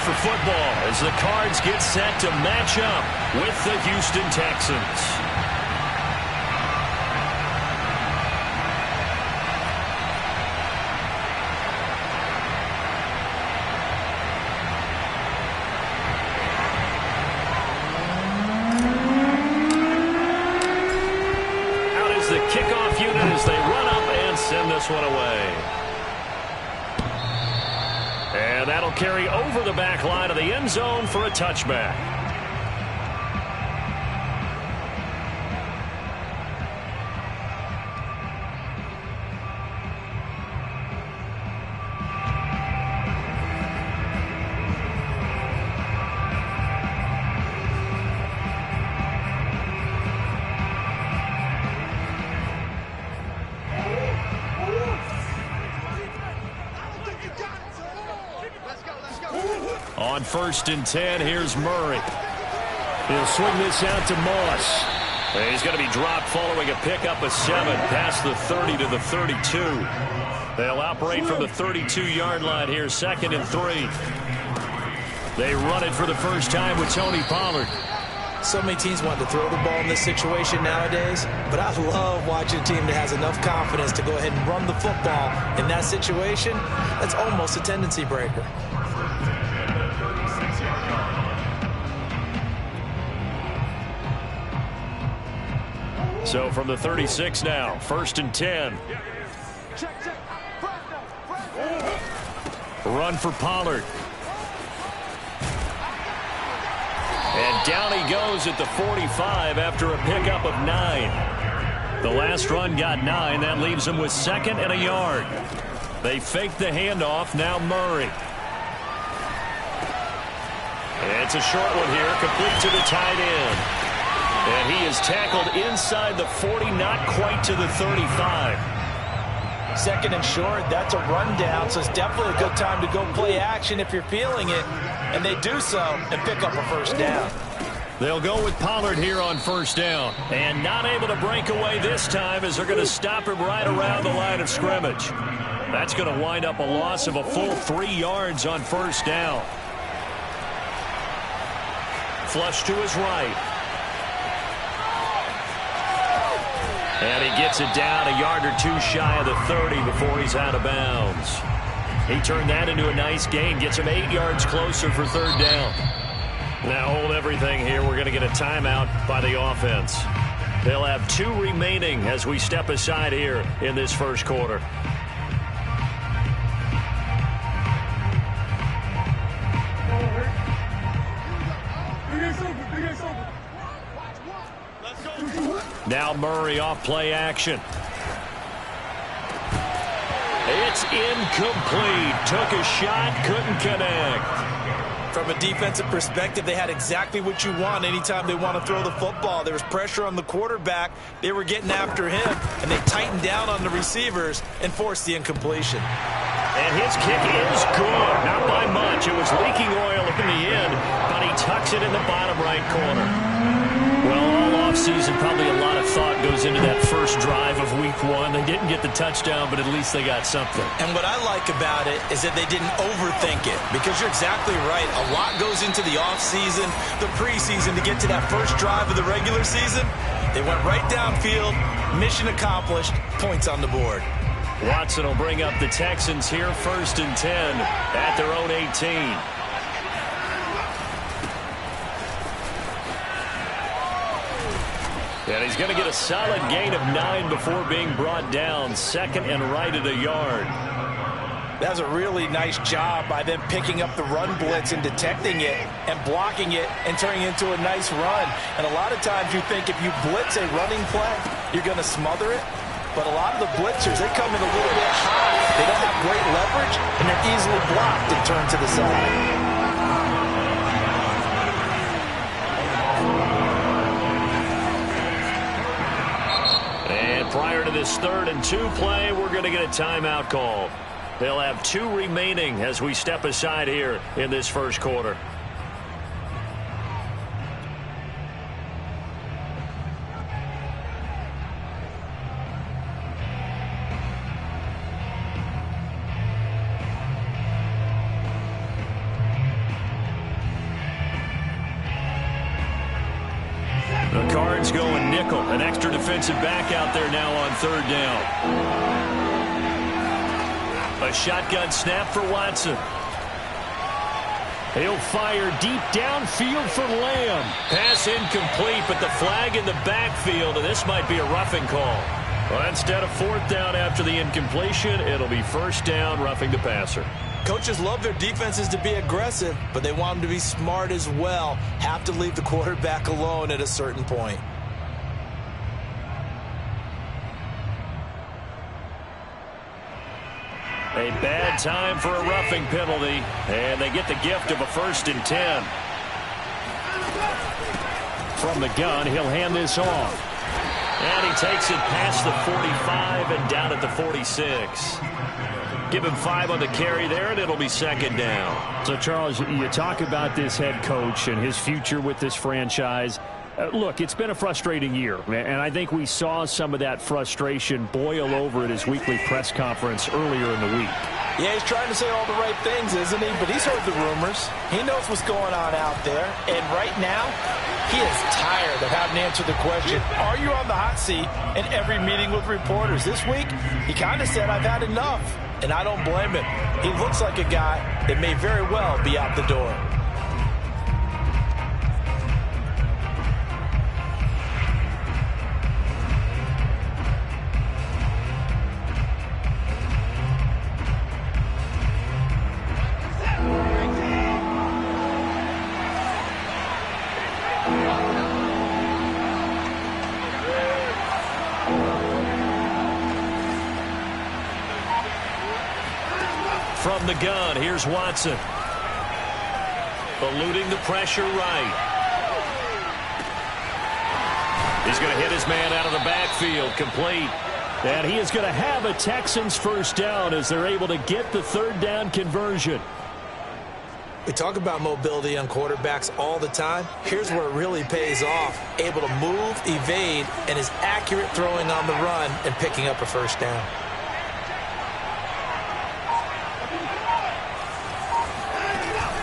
for football as the Cards get set to match up with the Houston Texans. The kickoff unit as they run up and send this one away. And that'll carry over the back line of the end zone for a touchback. On 1st and 10, here's Murray. He'll swing this out to Moss. And he's going to be dropped following a pickup of 7 past the 30 to the 32. They'll operate from the 32-yard line here, 2nd and 3. They run it for the first time with Tony Pollard. So many teams want to throw the ball in this situation nowadays, but I love watching a team that has enough confidence to go ahead and run the football in that situation. That's almost a tendency breaker. So from the 36 now, 1st and 10. Run for Pollard. And down he goes at the 45 after a pickup of 9. The last run got 9. That leaves him with 2nd and a yard. They fake the handoff. Now Murray. And it's a short one here, complete to the tight end. And he is tackled inside the 40, not quite to the 35. 2nd and short, that's a rundown, so it's definitely a good time to go play action if you're feeling it. And they do so and pick up a 1st down. They'll go with Pollard here on 1st down. And not able to break away this time as they're going to stop him right around the line of scrimmage. That's going to wind up a loss of a full 3 yards on 1st down. Flush to his right. And he gets it down a yard or 2 shy of the 30 before he's out of bounds. He turned that into a nice gain, gets him 8 yards closer for 3rd down. Now hold everything here. We're going to get a timeout by the offense. They'll have 2 remaining as we step aside here in this 1st quarter. Now Murray off play action. It's incomplete. Took a shot, couldn't connect. From a defensive perspective, they had exactly what you want anytime they want to throw the football. There was pressure on the quarterback. They were getting after him, and they tightened down on the receivers and forced the incompletion. And his kick is good. Not by much. It was leaking oil in the end, but he tucks it in the bottom right corner. Well, all offseason, probably a lot of thought goes into that first drive of week 1. They didn't get the touchdown, but at least they got something. And what I like about it is that they didn't overthink it, because you're exactly right. A lot goes into the offseason, the preseason, to get to that first drive of the regular season. They went right downfield, mission accomplished, points on the board. Watson will bring up the Texans here, 1st and 10 at their own 18. And he's going to get a solid gain of 9 before being brought down. 2nd and right at a yard. That was a really nice job by them picking up the run blitz and detecting it and blocking it and turning it into a nice run. And a lot of times you think if you blitz a running play, you're going to smother it. But a lot of the blitzers, they come in a little bit high. They don't have great leverage, and they're easily blocked and turned to the side. Prior to this 3rd and 2 play, we're going to get a timeout call. They'll have 2 remaining as we step aside here in this 1st quarter. Lions going nickel. An extra defensive back out there now on third down. A shotgun snap for Watson. He'll fire deep downfield for Lamb. Pass incomplete, but the flag in the backfield, and this might be a roughing call. Well, instead of fourth down after the incompletion, it'll be first down, roughing the passer. Coaches love their defenses to be aggressive, but they want them to be smart as well. Have to leave the quarterback alone at a certain point. A bad time for a roughing penalty, and they get the gift of a 1st and 10. From the gun, he'll hand this off. And he takes it past the 45 and down at the 46. Give him 5 on the carry there, and it'll be second down. So, Charles, you talk about this head coach and his future with this franchise. Look, it's been a frustrating year, and I think we saw some of that frustration boil over at his weekly press conference earlier in the week. Yeah, he's trying to say all the right things, isn't he? But he's heard the rumors. He knows what's going on out there. And right now, he is tired of having to answer the question, are you on the hot seat, in every meeting with reporters. This week, he kind of said, I've had enough. And I don't blame him. He looks like a guy that may very well be out the door. From the gun, here's Watson. Eluding the pressure right. He's going to hit his man out of the backfield, complete. And he is going to have a Texans first down as they're able to get the third down conversion. We talk about mobility on quarterbacks all the time. Here's where it really pays off. Able to move, evade, and is accurate throwing on the run and picking up a first down.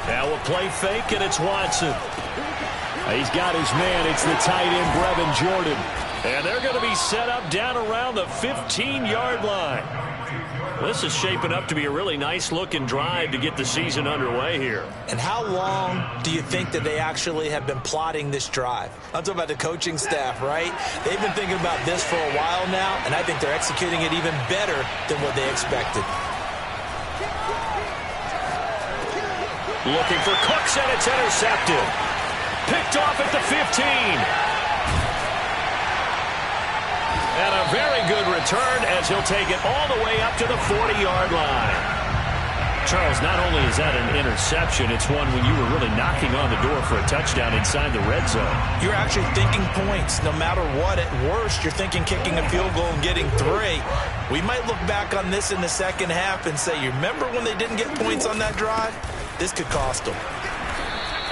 Now a play fake, and it's Watson. He's got his man. It's the tight end, Brevin Jordan. And they're going to be set up down around the 15-yard line. This is shaping up to be a really nice-looking drive to get the season underway here. And how long do you think that they actually have been plotting this drive? I'm talking about the coaching staff, right? They've been thinking about this for a while now, and I think they're executing it even better than what they expected. Looking for Cooks, and it's intercepted. Picked off at the 15. And a very good return as he'll take it all the way up to the 40-yard line. Charles, not only is that an interception, it's one when you were really knocking on the door for a touchdown inside the red zone. You're actually thinking points. No matter what, at worst, you're thinking kicking a field goal and getting 3. We might look back on this in the second half and say, you remember when they didn't get points on that drive? This could cost them.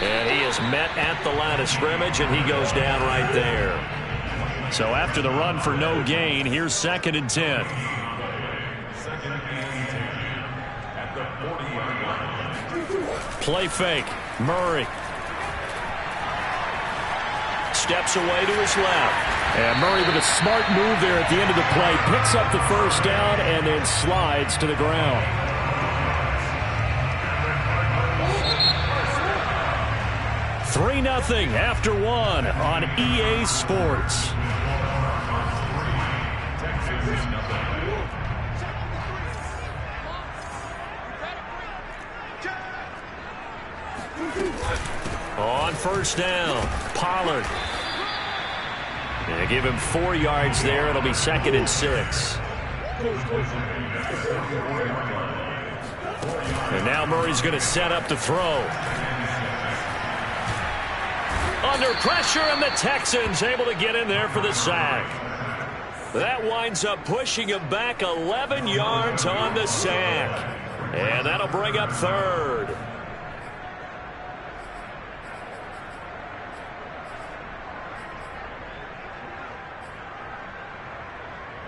And he is met at the line of scrimmage, and he goes down right there. So after the run for no gain, here's 2nd and 10. Play fake. Murray. Steps away to his left. And Murray with a smart move there at the end of the play. Picks up the first down and then slides to the ground. 3-0 after 1 on EA Sports. On first down, Pollard. They give him 4 yards there. It'll be 2nd and 6. And now Murray's going to set up to throw. Under pressure, and the Texans able to get in there for the sack. That winds up pushing him back 11 yards on the sack. And that'll bring up 3rd.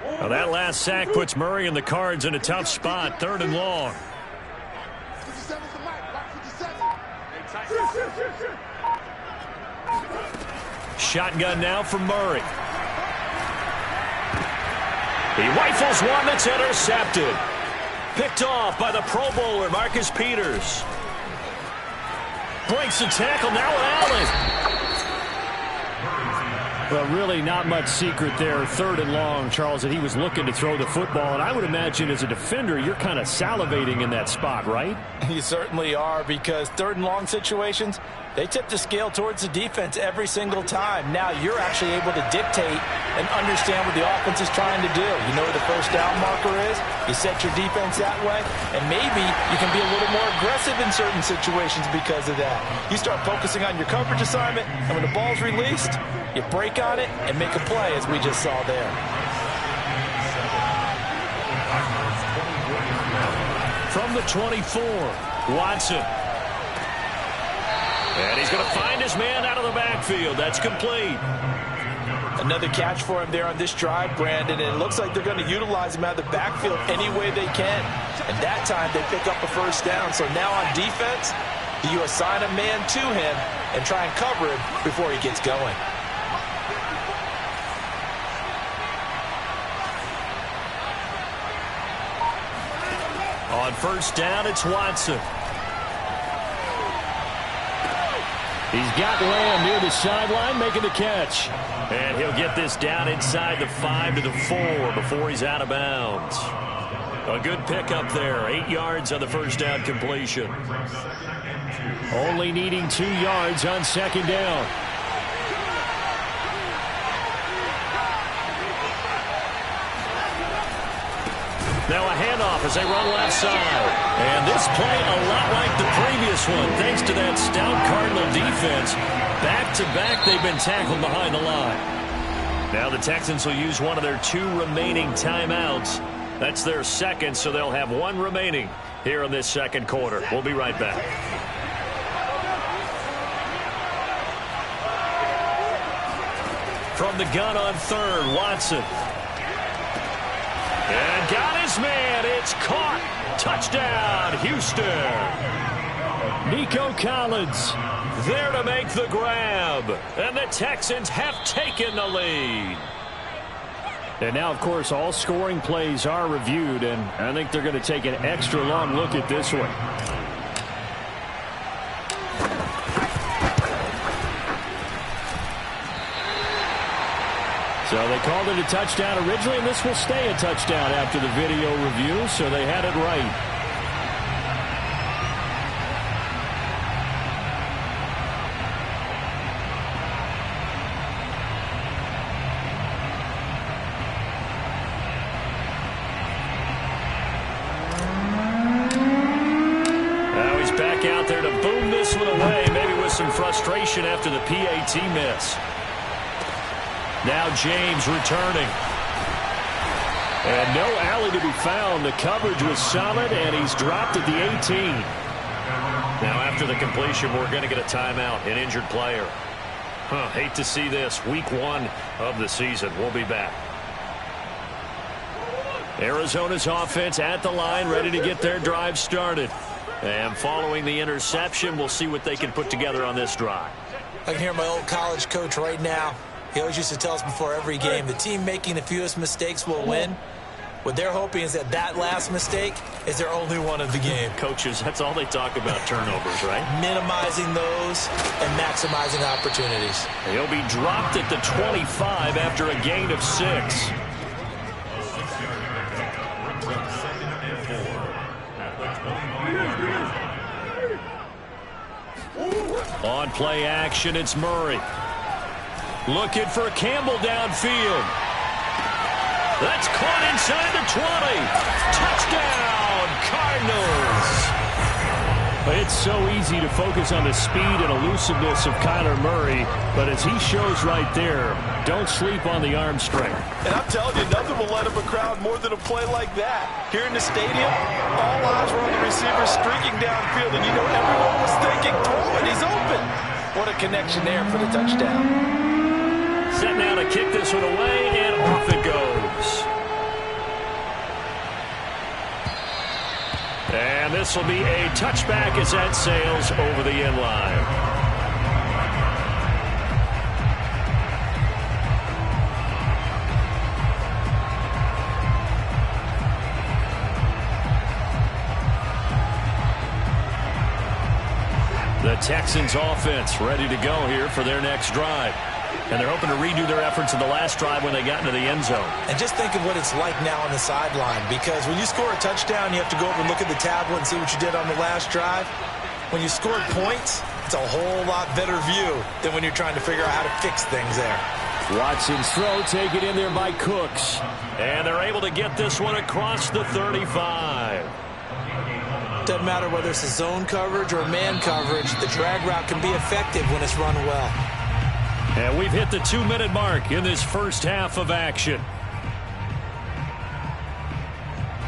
Well, that last sack puts Murray and the Cards in a tough spot. 3rd and long. Shotgun now from Murray. He rifles one that's intercepted. Picked off by the Pro Bowler, Marcus Peters. Breaks the tackle, now Allen. Well, really not much secret there. 3rd and long, Charles, that he was looking to throw the football. And I would imagine as a defender, you're kind of salivating in that spot, right? You certainly are, because 3rd and long situations, they tip the scale towards the defense every single time. Now you're actually able to dictate and understand what the offense is trying to do. You know where the first down marker is. You set your defense that way, and maybe you can be a little more aggressive in certain situations because of that. You start focusing on your coverage assignment, and when the ball's released, you break on it and make a play, as we just saw there. From the 24, Watson. And he's going to find his man out of the backfield. That's complete. Another catch for him there on this drive, Brandon, and it looks like they're going to utilize him out of the backfield any way they can. And that time they pick up a first down. So now on defense, you assign a man to him and try and cover him before he gets going. On first down, it's Watson. He's got Lamb near the sideline making the catch. And he'll get this down inside the 5 to the 4 before he's out of bounds. A good pickup there. 8 yards on the first down completion. Only needing 2 yards on second down. Now a handoff as they run left side. And this play a lot like the previous one. Thanks to that stout Cardinal defense. Back-to-back, they've been tackled behind the line. Now the Texans will use one of their 2 remaining timeouts. That's their second, so they'll have 1 remaining here in this second quarter. We'll be right back. From the gun on third, Watson. And got his man. It's caught. Touchdown, Houston. Nico Collins there to make the grab. And the Texans have taken the lead. And now, of course, all scoring plays are reviewed, and I think they're going to take an extra long look at this one. So they called it a touchdown originally, and this will stay a touchdown after the video review, so they had it right. Now he's back out there to boom this one away, maybe with some frustration after the PAT miss. Now James returning. And no alley to be found. The coverage was solid, and he's dropped at the 18. Now after the completion, we're going to get a timeout, an injured player. Hate to see this. Week 1 of the season. We'll be back. Arizona's offense at the line, ready to get their drive started. And following the interception, we'll see what they can put together on this drive. I can hear my old college coach right now. He always used to tell us before every game, the team making the fewest mistakes will win. What they're hoping is that that last mistake is their only one of the game. Coaches, that's all they talk about, turnovers, right? Minimizing those and maximizing opportunities. He'll be dropped at the 25 after a gain of 6. On play action, it's Murray. Looking for Campbell downfield. That's caught inside the 20. Touchdown, Cardinals. It's so easy to focus on the speed and elusiveness of Kyler Murray, but as he shows right there, don't sleep on the arm strength. And I'm telling you, nothing will let up a crowd more than a play like that. Here in the stadium, all eyes were on the receiver streaking downfield, and you know everyone was thinking, throw it, he's open. What a connection there for the touchdown. Set now to kick this one away, and off it goes. And this will be a touchback as that sails over the end line. The Texans offense ready to go here for their next drive. And they're hoping to redo their efforts in the last drive when they got into the end zone. And just think of what it's like now on the sideline, because when you score a touchdown, you have to go over and look at the tablet and see what you did on the last drive. When you scored points, it's a whole lot better view than when you're trying to figure out how to fix things there. Watson's throw taken in there by Cooks. And they're able to get this one across the 35. Doesn't matter whether it's a zone coverage or man coverage, the drag route can be effective when it's run well. And we've hit the 2-minute mark in this first half of action.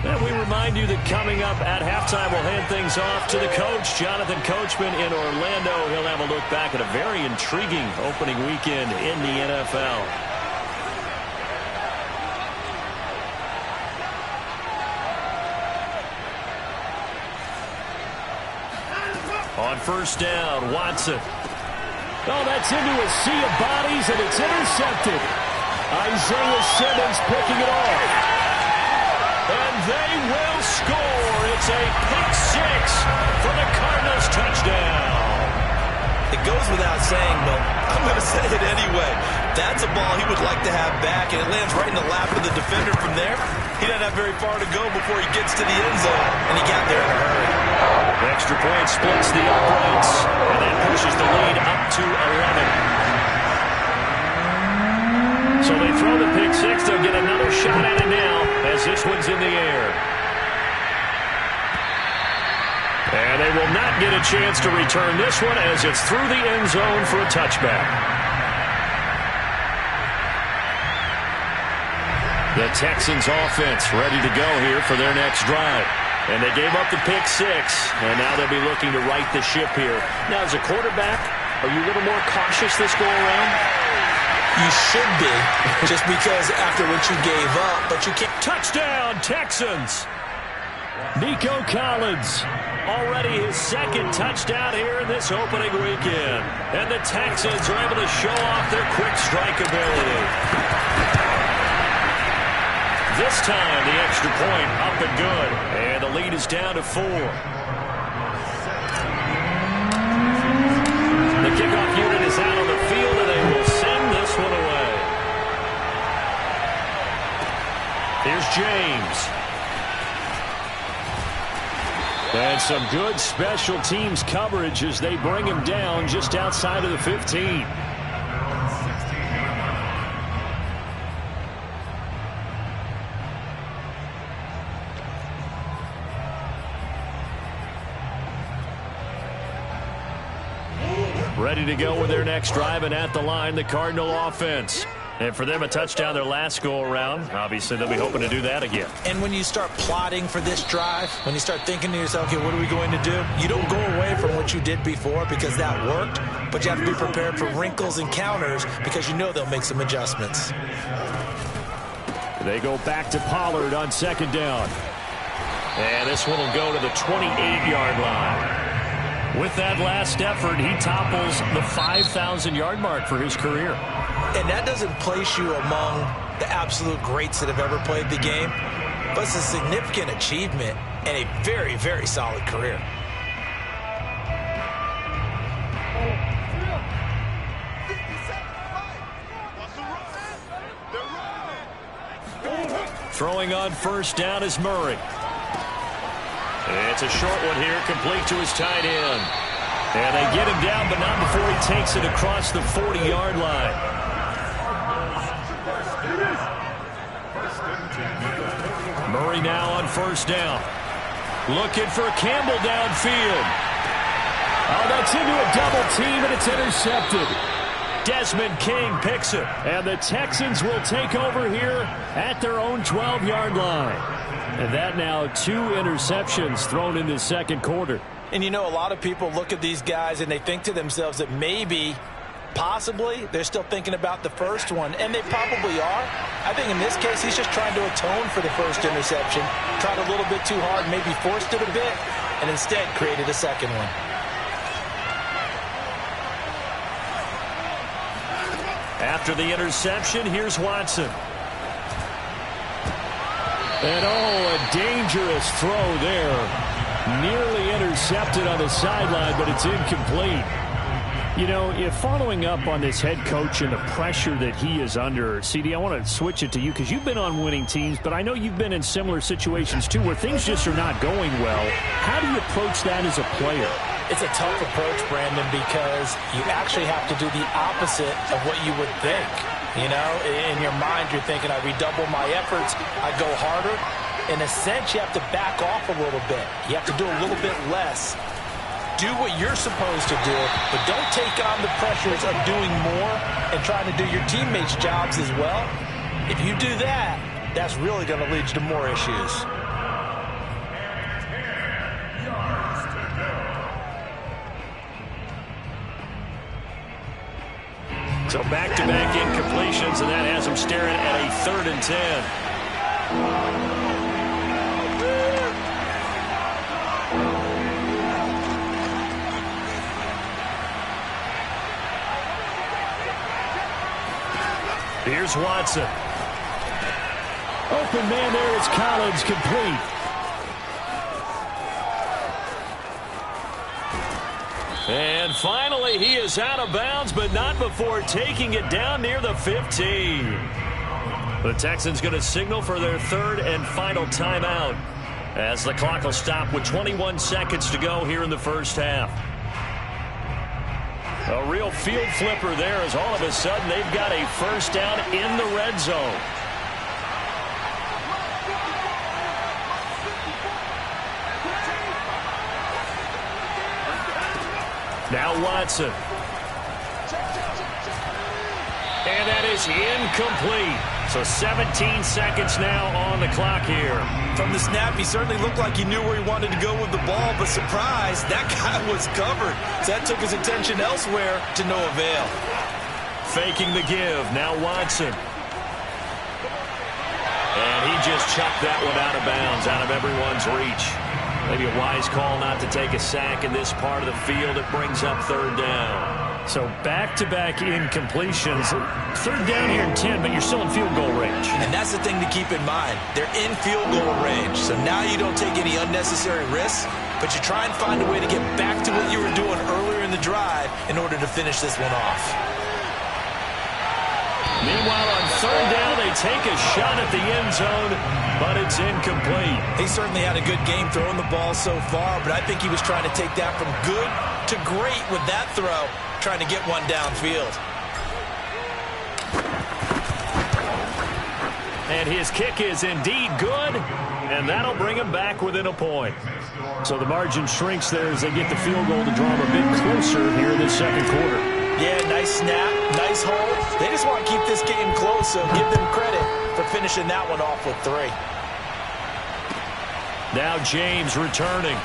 And we remind you that coming up at halftime, we'll hand things off to the coach, Jonathan Coachman in Orlando. He'll have a look back at a very intriguing opening weekend in the NFL. On first down, Watson. Oh, that's into a sea of bodies, and it's intercepted. Isaiah Simmons picking it off. And they will score. It's a pick six for the Cardinals touchdown. It goes without saying, but I'm going to say it anyway. That's a ball he would like to have back, and it lands right in the lap of the defender from there. He doesn't have very far to go before he gets to the end zone, and he got there in a hurry. The extra point splits the uprights, and that pushes the lead up to 11. So they throw the pick six. They'll get another shot at it now as this one's in the air. And they will not get a chance to return this one as it's through the end zone for a touchback. The Texans offense ready to go here for their next drive. And they gave up the pick six, and now they'll be looking to right the ship here. Now, as a quarterback, are you a little more cautious this go-around? You should be, just because after what you gave up, but you can't. Touchdown, Texans! Nico Collins. Already his second touchdown here in this opening weekend. And the Texans are able to show off their quick strike ability. This time, the extra point up and good. And the lead is down to 4. The kickoff unit is out on the field, and they will send this one away. Here's James. And some good special teams coverage as they bring him down just outside of the 15. Ready to go with their next drive, and at the line, the Cardinal offense. And for them, a touchdown their last go-around. Obviously, they'll be hoping to do that again. And when you start plotting for this drive, when you start thinking to yourself, okay, what are we going to do? You don't go away from what you did before because that worked, but you have to be prepared for wrinkles and counters because you know they'll make some adjustments. They go back to Pollard on second down. And this one will go to the 28-yard line. With that last effort, he topples the 5,000-yard mark for his career. And that doesn't place you among the absolute greats that have ever played the game, but it's a significant achievement and a very, very solid career. Throwing on first down is Murray. It's a short one here, complete to his tight end. And they get him down, but not before he takes it across the 40-yard line. Murray now on first down. Looking for Campbell downfield. Oh, that's into a double team, and it's intercepted. Desmond King picks it. And the Texans will take over here at their own 12-yard line. And that now 2 interceptions thrown in the second quarter. And you know, a lot of people look at these guys and they think to themselves that maybe, possibly, they're still thinking about the first one. And they probably are. I think in this case, he's just trying to atone for the first interception. Tried a little bit too hard, maybe forced it a bit, and instead created a second one. After the interception, here's Watson. And oh, a dangerous throw there. Nearly intercepted on the sideline, but it's incomplete. You know, if following up on this head coach and the pressure that he is under, CD, I want to switch it to you because you've been on winning teams, but I know you've been in similar situations too where things just are not going well. How do you approach that as a player? It's a tough approach, Brandon, because you actually have to do the opposite of what you would think. You know, in your mind, you're thinking, I redouble my efforts, I go harder. In a sense, you have to back off a little bit. You have to do a little bit less. Do what you're supposed to do, but don't take on the pressures of doing more and trying to do your teammates' jobs as well. If you do that, that's really going to lead you to more issues. So back-to-back incompletions, and that has him staring at a 3rd and 10. Here's Watson. Open man there. It's Collins, complete. And finally, he is out of bounds, but not before taking it down near the 15. The Texans going to signal for their 3rd and final timeout as the clock will stop with 21 seconds to go here in the first half. A real field flipper there as all of a sudden they've got a first down in the red zone. Now Watson. And that is incomplete. So 17 seconds now on the clock here. From the snap, he certainly looked like he knew where he wanted to go with the ball, but surprise, that guy was covered. So that took his attention elsewhere to no avail. Faking the give. Now Watson. And he just chucked that one out of bounds, out of everyone's reach. Maybe a wise call not to take a sack in this part of the field. It brings up 3rd down. So back-to-back incompletions. 3rd down here in 10, but you're still in field goal range. And that's the thing to keep in mind. They're in field goal range. So now you don't take any unnecessary risks, but you try and find a way to get back to what you were doing earlier in the drive in order to finish this one off. Meanwhile, on 3rd down, they take a shot at the end zone, but it's incomplete. He certainly had a good game throwing the ball so far, but I think he was trying to take that from good to great with that throw, trying to get one downfield. And his kick is indeed good, and that'll bring him back within a point. So the margin shrinks there as they get the field goal to draw them a bit closer here in the 2nd quarter. Yeah, nice snap, nice hold. They just want to keep this game close, so give them credit for finishing that one off with 3. Now James returning.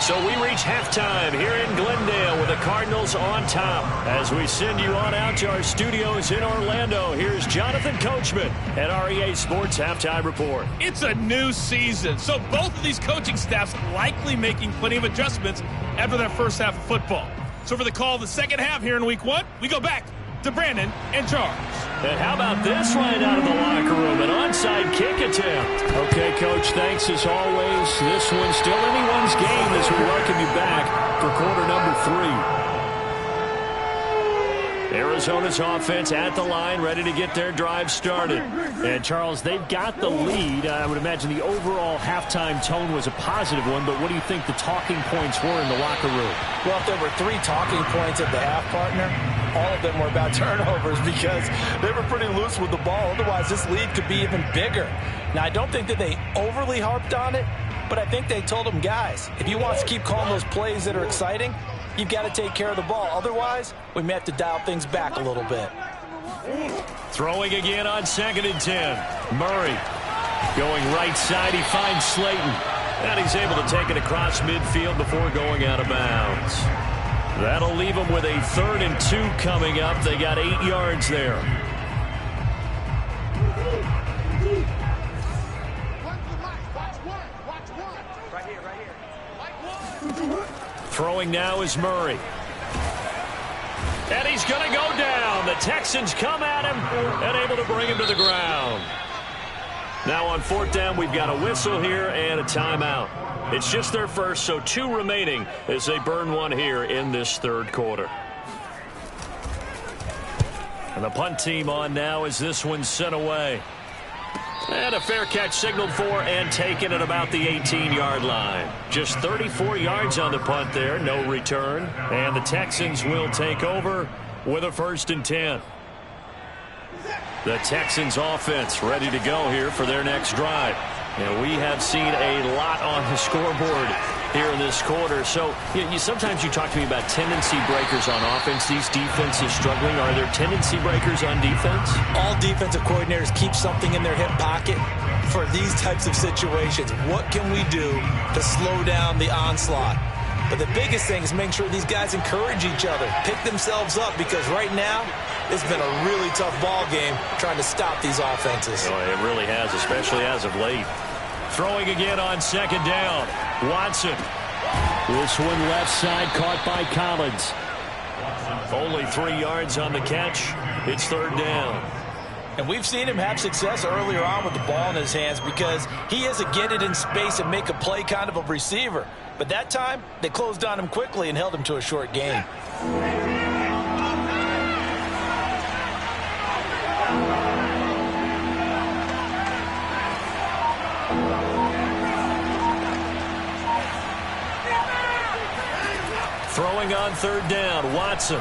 So we reach halftime here in Glendale with the Cardinals on top. As we send you on out to our studios in Orlando, here's Jonathan Coachman at REA Sports Halftime Report. It's a new season, so both of these coaching staffs likely making plenty of adjustments after their first half of football. So for the call of the second half here in Week 1, we go back to Brandon and Charles. And how about this right out of the locker room, an onside kick attempt. Okay, Coach, thanks as always. This one's still anyone's game as we welcome you back for quarter number 3. Arizona's offense at the line, ready to get their drive started. And, Charles, they've got the lead. I would imagine the overall halftime tone was a positive one, but what do you think the talking points were in the locker room? Well, if there were 3 talking points at the half, partner, all of them were about turnovers because they were pretty loose with the ball. Otherwise, this lead could be even bigger. Now, I don't think that they overly harped on it, but I think they told them, guys, if you want us to keep calling those plays that are exciting, you've got to take care of the ball. Otherwise, we may have to dial things back a little bit. Throwing again on 2nd and 10. Murray going right side. He finds Slayton. And he's able to take it across midfield before going out of bounds. That'll leave them with a 3rd and 2 coming up. They got 8 yards there. Throwing now is Murray. And he's going to go down. The Texans come at him and able to bring him to the ground. Now on 4th down, we've got a whistle here and a timeout. It's just their first, so 2 remaining as they burn one here in this 3rd quarter. And the punt team on now as this one's sent away. And a fair catch signaled for and taken at about the 18-yard line. Just 34 yards on the punt there, no return. And the Texans will take over with a 1st and 10. The Texans offense ready to go here for their next drive. And we have seen a lot on the scoreboard here in this quarter. So sometimes you talk to me about tendency breakers on offense. These defenses struggling. Are there tendency breakers on defense? All defensive coordinators keep something in their hip pocket for these types of situations. What can we do to slow down the onslaught? But the biggest thing is making sure these guys encourage each other, pick themselves up, because right now it's been a really tough ball game trying to stop these offenses. Oh, it really has, especially as of late. Throwing again on 2nd down. Watson. This one left side caught by Collins. Only 3 yards on the catch. It's 3rd down. And we've seen him have success earlier on with the ball in his hands because he is a get it in space and make a play kind of a receiver. But that time, they closed on him quickly and held him to a short gain. Throwing on 3rd down, Watson.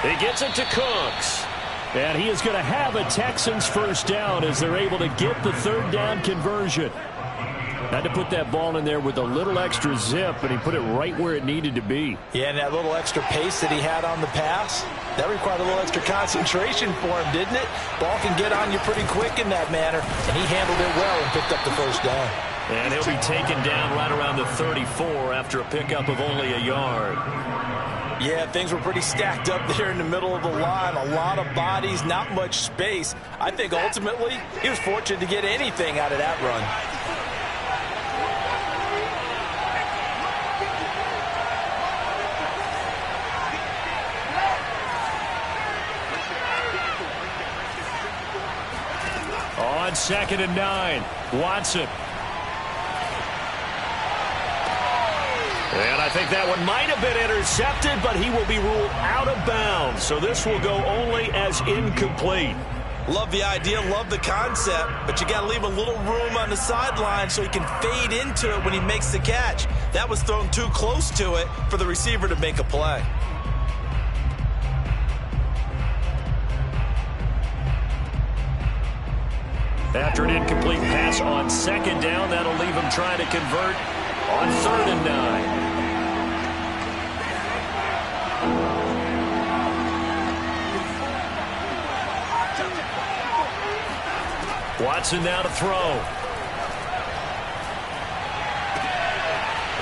He gets it to Cooks. And he is going to have a Texans 1st down as they're able to get the 3rd down conversion. Had to put that ball in there with a little extra zip, and he put it right where it needed to be. Yeah, and that little extra pace that he had on the pass, that required a little extra concentration for him, didn't it? Ball can get on you pretty quick in that manner, and he handled it well and picked up the 1st down. And he'll be taken down right around the 34 after a pickup of only a yard. Yeah, things were pretty stacked up there in the middle of the line. A lot of bodies, not much space. I think ultimately he was fortunate to get anything out of that run. On 2nd and 9, Watson. And I think that one might have been intercepted, but he will be ruled out of bounds. So this will go only as incomplete. Love the idea, love the concept, but you got to leave a little room on the sideline so he can fade into it when he makes the catch. That was thrown too close to it for the receiver to make a play. After an incomplete pass on 2nd down, that'll leave him trying to convert on 3rd and 9. Watson now to throw.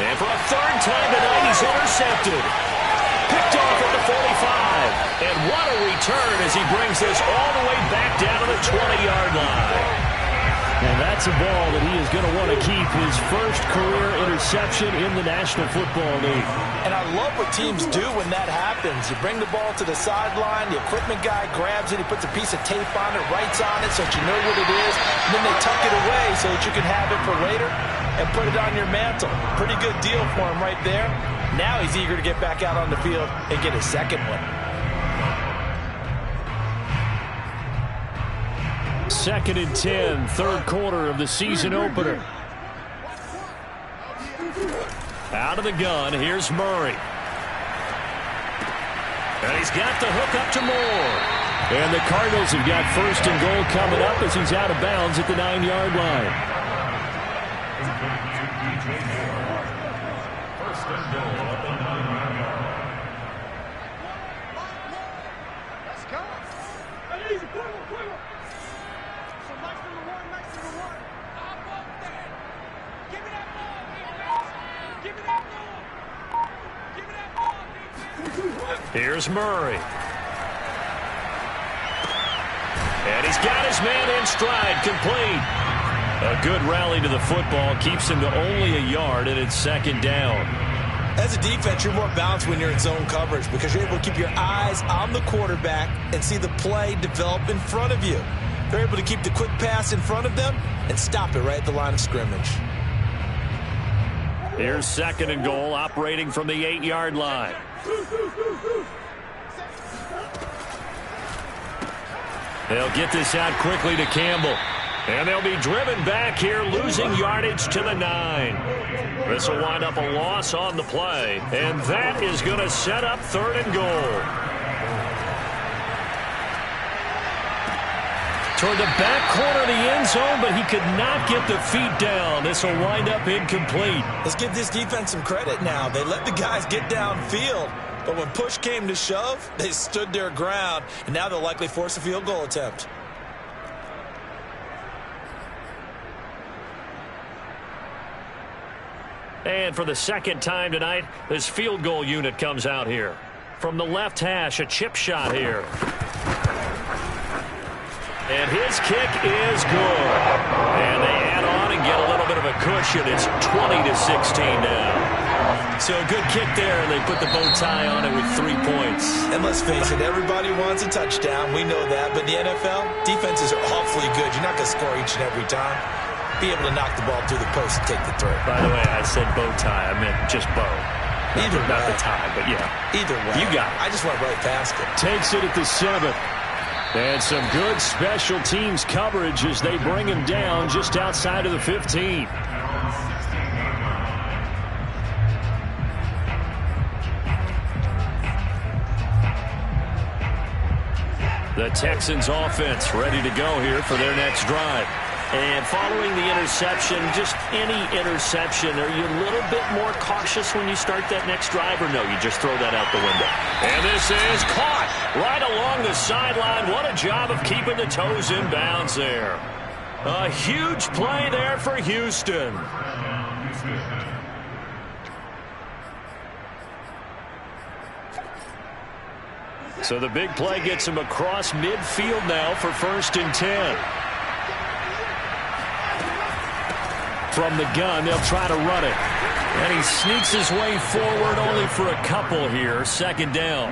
And for a 3rd time tonight, he's intercepted. Picked off at the 45. And what a return as he brings this all the way back down to the 20-yard line. And that's a ball that he is going to want to keep, his first career interception in the National Football League. And I love what teams do when that happens. You bring the ball to the sideline, the equipment guy grabs it, he puts a piece of tape on it, writes on it so that you know what it is, and then they tuck it away so that you can have it for later and put it on your mantle. Pretty good deal for him right there. Now he's eager to get back out on the field and get his 2nd one. 2nd and 10, 3rd quarter of the season opener. Out of the gun, here's Murray. And he's got the hook up to Moore. And the Cardinals have got 1st and goal coming up as he's out of bounds at the 9-yard line. Here's Murray. And he's got his man in stride, complete. A good rally to the football keeps him to only a yard, and it's 2nd down. As a defense, you're more balanced when you're in zone coverage because you're able to keep your eyes on the quarterback and see the play develop in front of you. They're able to keep the quick pass in front of them and stop it right at the line of scrimmage. Here's 2nd and goal, operating from the 8-yard line. They'll get this out quickly to Campbell. And they'll be driven back here, losing yardage to the 9. This will wind up a loss on the play. And that is going to set up 3rd and goal. Toward the back corner of the end zone, but he could not get the feet down. This will wind up incomplete. Let's give this defense some credit now. They let the guys get downfield. But when push came to shove, they stood their ground. And now they'll likely force a field goal attempt. And for the 2nd time tonight, this field goal unit comes out here. From the left hash, a chip shot here. And his kick is good. And they add on and get a little bit of a cushion. It's 20-16 now. So a good kick there, and they put the bow tie on it with 3 points. And let's face it, everybody wants a touchdown. We know that. But in the NFL, defenses are awfully good. You're not going to score each and every time. Be able to knock the ball through the post and take the throw. By the way, I said bow tie. I meant just bow. Either way. Not the tie, but yeah. Either way. You got it. I just went right past it. Takes it at the 7. And some good special teams coverage as they bring him down just outside of the 15. The Texans offense ready to go here for their next drive. And following the interception, just any interception, are you a little bit more cautious when you start that next drive, or no, you just throw that out the window? And this is caught right along the sideline. What a job of keeping the toes in bounds there. A huge play there for Houston. So the big play gets him across midfield now for 1st and 10. From the gun, they'll try to run it. And he sneaks his way forward only for a couple here. 2nd down.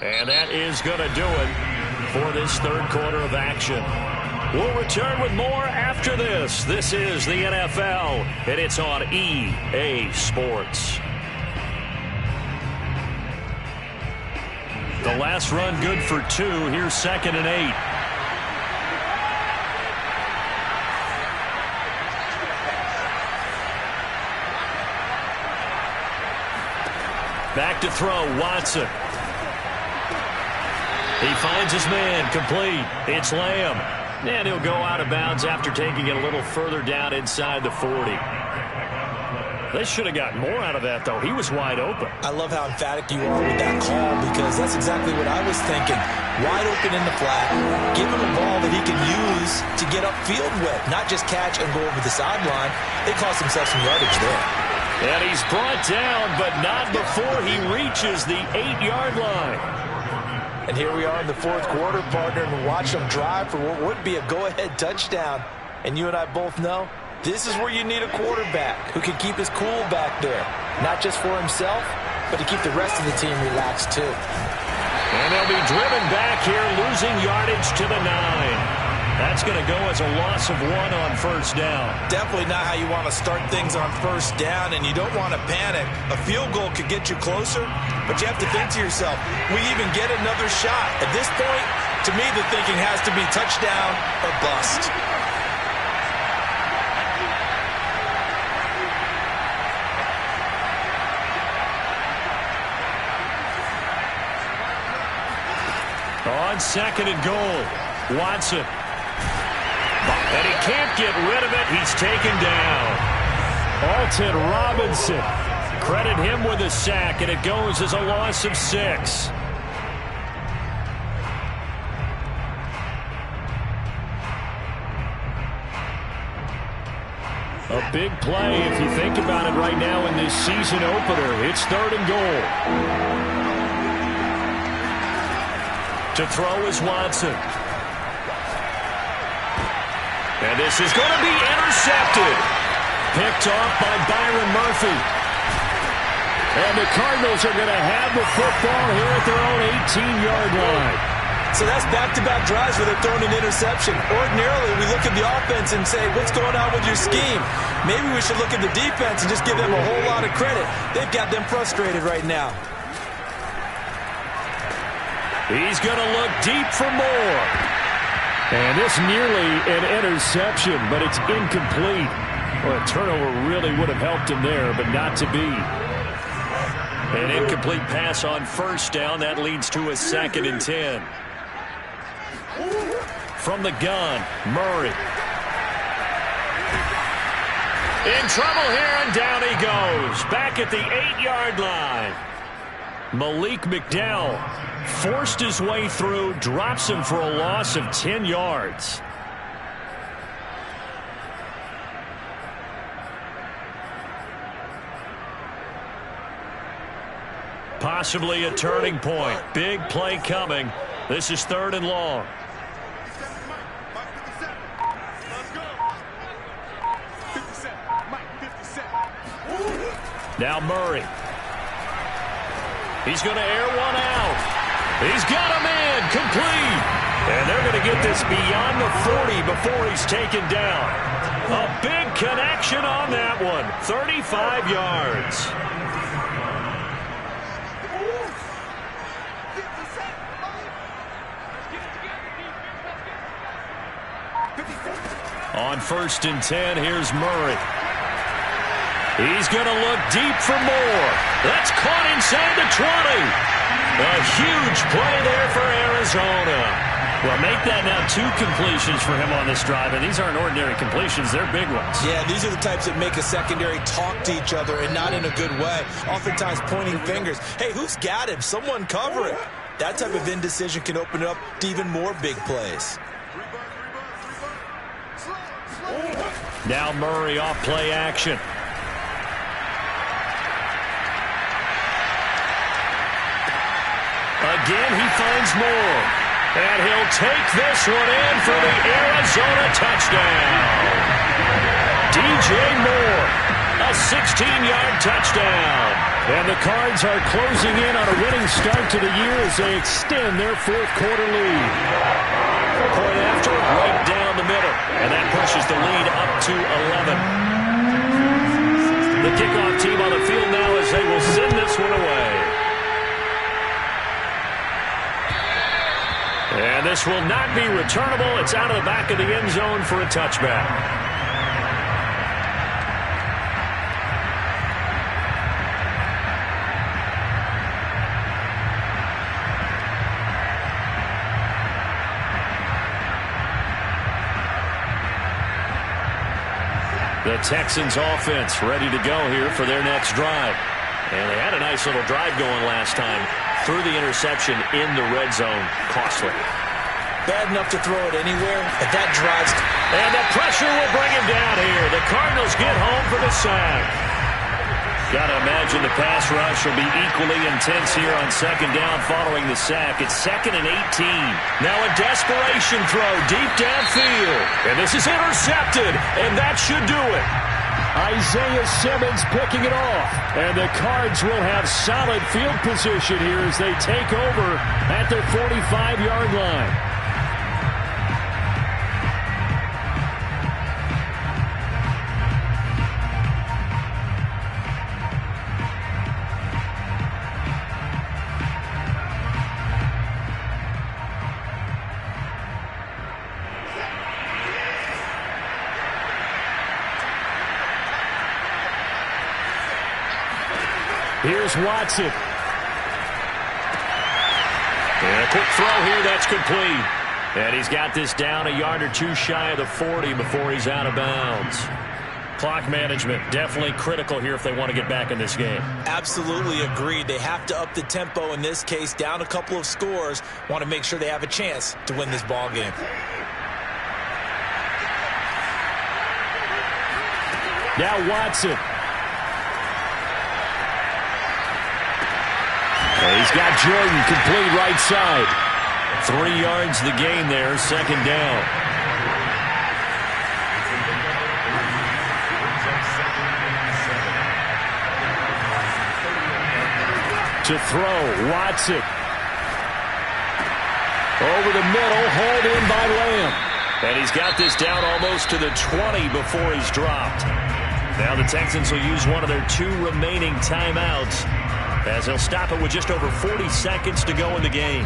And that is going to do it for this 3rd quarter of action. We'll return with more after this. This is the NFL, and it's on EA Sports. The last run good for 2. Here's 2nd and 8. Back to throw, Watson. He finds his man, complete. It's Lamb. And he'll go out of bounds after taking it a little further down inside the 40. They should have gotten more out of that, though. He was wide open. I love how emphatic you are with that call, because that's exactly what I was thinking. Wide open in the flat. Give him a ball that he can use to get upfield with, not just catch and go over the sideline. They cost themselves some yardage there. And he's brought down, but not before he reaches the 8-yard line. And here we are in the 4th quarter, partner, and watch them drive for what would be a go-ahead touchdown. And you and I both know this is where you need a quarterback who can keep his cool back there. Not just for himself, but to keep the rest of the team relaxed too. And they'll be driven back here, losing yardage to the 9. That's going to go as a loss of 1 on 1st down. Definitely not how you want to start things on 1st down, and you don't want to panic. A field goal could get you closer, but you have to think to yourself, we even get another shot. At this point, to me, the thinking has to be touchdown or bust. On 2nd and goal, Watson. And he can't get rid of it. He's taken down. Alton Robinson. Credit him with a sack, and it goes as a loss of 6. A big play if you think about it right now in this season opener. It's 3rd and goal. To throw is Watson. And this is going to be intercepted. picked off by Byron Murphy. And the Cardinals are going to have the football here at their own 18-yard line. So that's back-to-back drives where they're throwing an interception. Ordinarily, we look at the offense and say, what's going on with your scheme? Maybe we should look at the defense and just give them a whole lot of credit. They've got them frustrated right now. He's going to look deep for more. And this nearly an interception, but it's incomplete. Well, a turnover really would have helped him there, but not to be. An incomplete pass on first down. That leads to a 2nd and 10. From the gun, Murray. In trouble here, and down he goes. Back at the 8-yard line. Malik McDowell forced his way through, drops him for a loss of 10 yards. Possibly a turning point. Big play coming. This is 3rd and long. Now Murray. He's going to air one out. He's got him in. Complete. And they're going to get this beyond the 40 before he's taken down. A big connection on that one. 35 yards. On 1st and 10, here's Murray. He's going to look deep for more. That's caught inside the 20. A huge play there for Arizona. Well, make that now 2 completions for him on this drive, and these aren't ordinary completions. They're big ones. Yeah, these are the types that make a secondary talk to each other, and not in a good way. Oftentimes pointing fingers. Hey, who's got him? Someone cover it. That type of indecision can open it up to even more big plays. Now Murray off play action. Again, he finds more. And he'll take this one in for the Arizona touchdown. DJ Moore, a 16-yard touchdown. And the Cards are closing in on a winning start to the year as they extend their 4th quarter lead. Point after, right down the middle. And that pushes the lead up to 11. The kickoff team on the field now as they will send this one away. And this will not be returnable. It's out of the back of the end zone for a touchback. The Texans offense ready to go here for their next drive. And they had a nice little drive going last time. Threw the interception in the red zone. Costly. Bad enough to throw it anywhere, but that drives. And the pressure will bring him down here. The Cardinals get home for the sack. Got to imagine the pass rush will be equally intense here on 2nd down following the sack. It's 2nd and 18. Now a desperation throw deep downfield. And this is intercepted, and that should do it. Isaiah Simmons picking it off. And the Cards will have solid field position here as they take over at their 45-yard line. Here's Watson. And a quick throw here, that's complete. And he's got this down a yard or 2 shy of the 40 before he's out of bounds. Clock management definitely critical here if they want to get back in this game. Absolutely agreed. They have to up the tempo in this case, down a couple of scores. Want to make sure they have a chance to win this ball game. Now Watson. He's got Jordan complete right side. 3 yards the gain there, 2nd down. To throw, Watson. Over the middle, hauled in by Lamb. And he's got this down almost to the 20 before he's dropped. Now the Texans will use one of their 2 remaining timeouts as they'll stop it with just over 40 seconds to go in the game.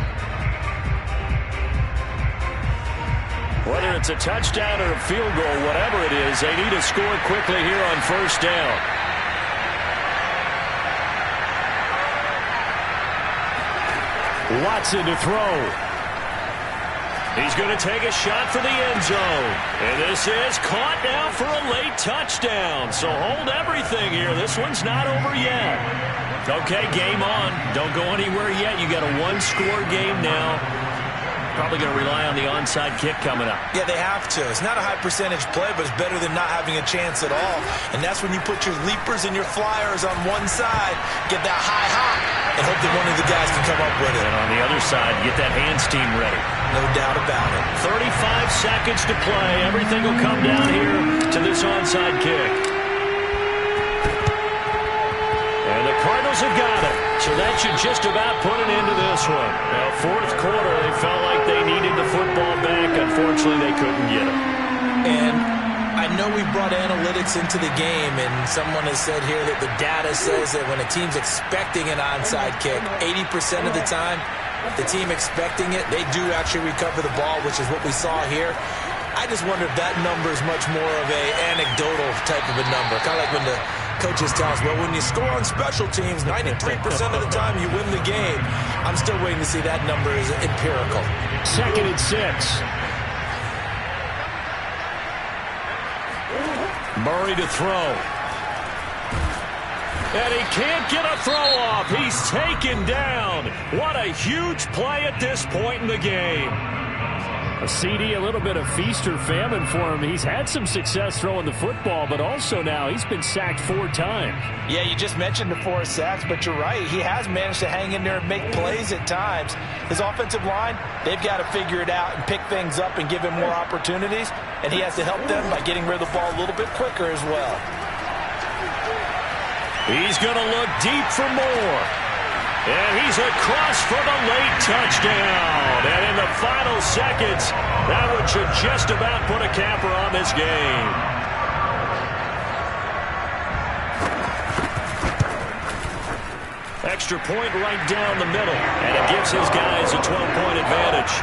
Whether it's a touchdown or a field goal, whatever it is, they need to score quickly here on first down. Watson to throw. He's going to take a shot for the end zone. And this is caught now for a late touchdown. So hold everything here. This one's not over yet. Okay, game on. Don't go anywhere yet. You got a 1-score game now. Probably going to rely on the onside kick coming up. Yeah, they have to. It's not a high percentage play, but it's better than not having a chance at all. And that's when you put your leapers and your flyers on one side, get that high hop, and hope that one of the guys can come up with it. And on the other side, get that hands team ready. No doubt about it. 35 seconds to play. Everything will come down here to this onside kick. And the Cardinals have got it. So that should just about put an end to this one. Now, fourth quarter, they felt like they needed the football back. Unfortunately, they couldn't get it. And I know we brought analytics into the game, and someone has said here that the data says that when a team's expecting an onside kick, 80% of the time, the team expecting it, they do actually recover the ball, which is what we saw here. I just wonder if that number is much more of a anecdotal type of a number. Kind of like when the coaches tell us, well, when you score on special teams, 93% of the time you win the game. I'm still waiting to see that number is empirical. 2nd and 6. Murray to throw. And he can't get a throw off. He's taken down. What a huge play at this point in the game. A CD, a little bit of feast or famine for him. He's had some success throwing the football, but also now he's been sacked 4 times. Yeah, you just mentioned the 4 sacks, but you're right. He has managed to hang in there and make plays at times. His offensive line, they've got to figure it out and pick things up and give him more opportunities, and he has to help them by getting rid of the ball a little bit quicker as well. He's going to look deep for more. And he's across for the late touchdown. And in the final seconds, that one should just about put a capper on this game. Extra point right down the middle. And it gives his guys a 12-point advantage.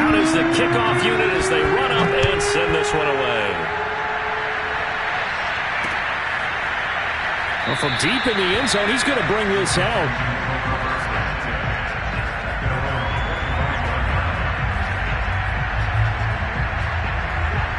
Out is the kickoff unit as they run up and send this one away. Well, from deep in the end zone, he's going to bring this out.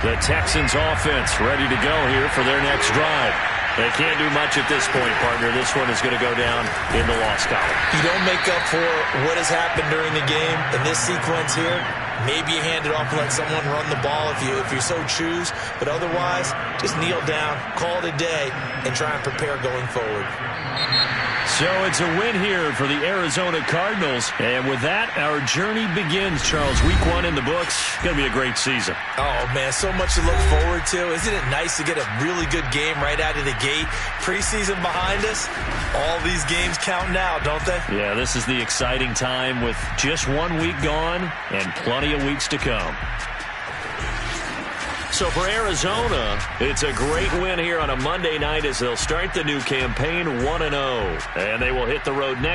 The Texans offense ready to go here for their next drive. They can't do much at this point, partner. This one is going to go down in the loss column. You don't make up for what has happened during the game in this sequence here. Maybe you hand it off and let someone run the ball if you so choose. But otherwise, just kneel down, call it a day, and try and prepare going forward. So it's a win here for the Arizona Cardinals. And with that, our journey begins, Charles. Week 1 in the books. Going to be a great season. Oh, man, so much to look forward to. Isn't it nice to get a really good game right out of the gate? Preseason behind us. All these games count now, don't they? Yeah, this is the exciting time with just 1 week gone and plenty of weeks to come. So for Arizona, it's a great win here on a Monday night as they'll start the new campaign 1-0. And they will hit the road next